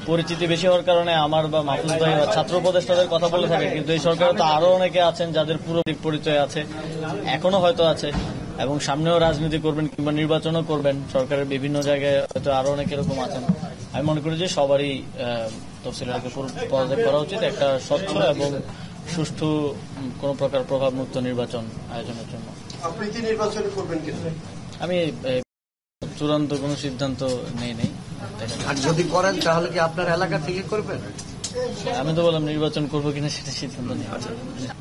পরিচিতি বেশি হওয়ার কারণে আমার বা মাহফুজ ভাই বা ছাত্র উপদেষ্টাদের কথা বলে থাকে, কিন্তু এই সরকারে তো আরো অনেকে আছেন যাদের পুরো পরিচয় আছে, এখনো হয়তো আছে এবং সামনেও রাজনীতি করবেন কিংবা নির্বাচনও করবেন। সরকারের বিভিন্ন জায়গায় হয়তো আরো অনেক এরকম আছেন। আমি মনে করি যে সবারই তফসিলকে পদত্যাগ করা উচিত একটা স্বচ্ছ এবং সুষ্ঠু কোন প্রকার প্রভাবমুক্ত নির্বাচন আয়োজনের জন্য। আপনি কি নির্বাচন করবেন কিনা? আমি চূড়ান্ত কোনো সিদ্ধান্ত নেই। আর যদি করেন তাহলে কি আপনার এলাকা থেকে করবেন? আমি তো বললাম নির্বাচন করবো কিনা সেটা সিদ্ধান্ত নেই।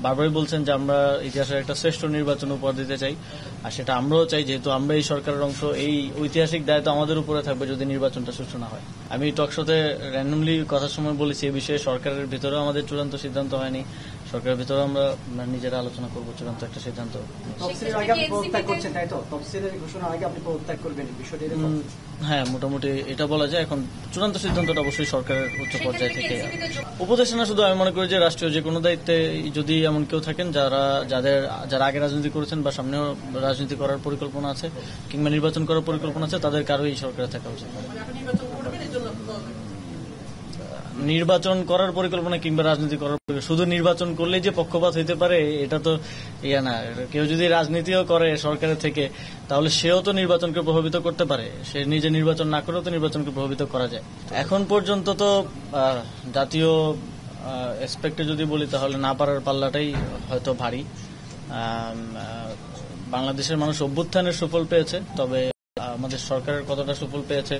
বারবারই বলছেন যে আমরা ইতিহাসের একটা শ্রেষ্ঠ নির্বাচন উপহার দিতে চাই, আর সেটা আমরাও চাই, যেহেতু আমরা এই সরকারের অংশ। এই ঐতিহাসিক দায়িত্ব আমাদের উপরে থাকবে যদি নির্বাচনটা সুষ্ঠু না হয়। আমি টকশোতে র্যান্ডমলি কথার সময় বলেছি এই বিষয়ে সরকারের ভিতরেও আমাদের চূড়ান্ত সিদ্ধান্ত হয়নি, সরকারের ভিতরেও আমরা নিজেরা আলোচনা করবো চূড়ান্ত একটা সিদ্ধান্ত। হ্যাঁ, মোটামুটি এটা বলা যায়। এখন চূড়ান্ত সিদ্ধান্তটা অবশ্যই সরকারের উচ্চ পর্যায় থেকে। উপদেষ্টা না শুধু, আমি মনে করি যে রাষ্ট্রীয় যে কোনো দায়িত্বে যদি এমন কেউ থাকেন যারা আগে রাজনীতি করেছেন বা সামনেও রাজনীতি করার পরিকল্পনা আছে কিংবা নির্বাচন করার পরিকল্পনা আছে, তাদের কারোই এই সরকারে থাকা উচিত। নির্বাচন করার পরিকল্পনা কিংবা রাজনীতি করার শুধু নির্বাচন করলেই যে পক্ষপাত হইতে পারে এটা তো না। কেউ যদি রাজনীতিও করে সরকারের থেকে, তাহলে সেও তো নির্বাচনকে প্রভাবিত করতে পারে। সে নিজে নির্বাচন না করেও তো নির্বাচনকে প্রভাবিত করা যায়। এখন পর্যন্ত তো জাতীয় এসপেক্টে যদি বলি তাহলে না পারার পাল্লাটাই হয়তো ভারী। বাংলাদেশের মানুষ অভ্যুত্থানের সুফল পেয়েছে, তবে আমাদের সরকারের কতটা সুফল পেয়েছে,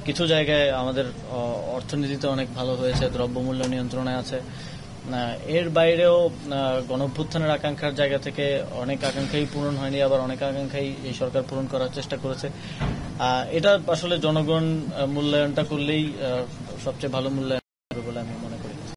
কিছু জায়গায় আমাদের অর্থনীতিতে অনেক ভালো হয়েছে, দ্রব্যমূল্য নিয়ন্ত্রণে আছে। এর বাইরেও গণঅভ্যুত্থানের আকাঙ্ক্ষার জায়গা থেকে অনেক আকাঙ্ক্ষাই পূরণ হয়নি, আবার অনেক আকাঙ্ক্ষাই এই সরকার পূরণ করার চেষ্টা করেছে। এটা আসলে জনগণ মূল্যায়নটা করলেই সবচেয়ে ভালো মূল্যায়ন হবে বলে আমি মনে করি।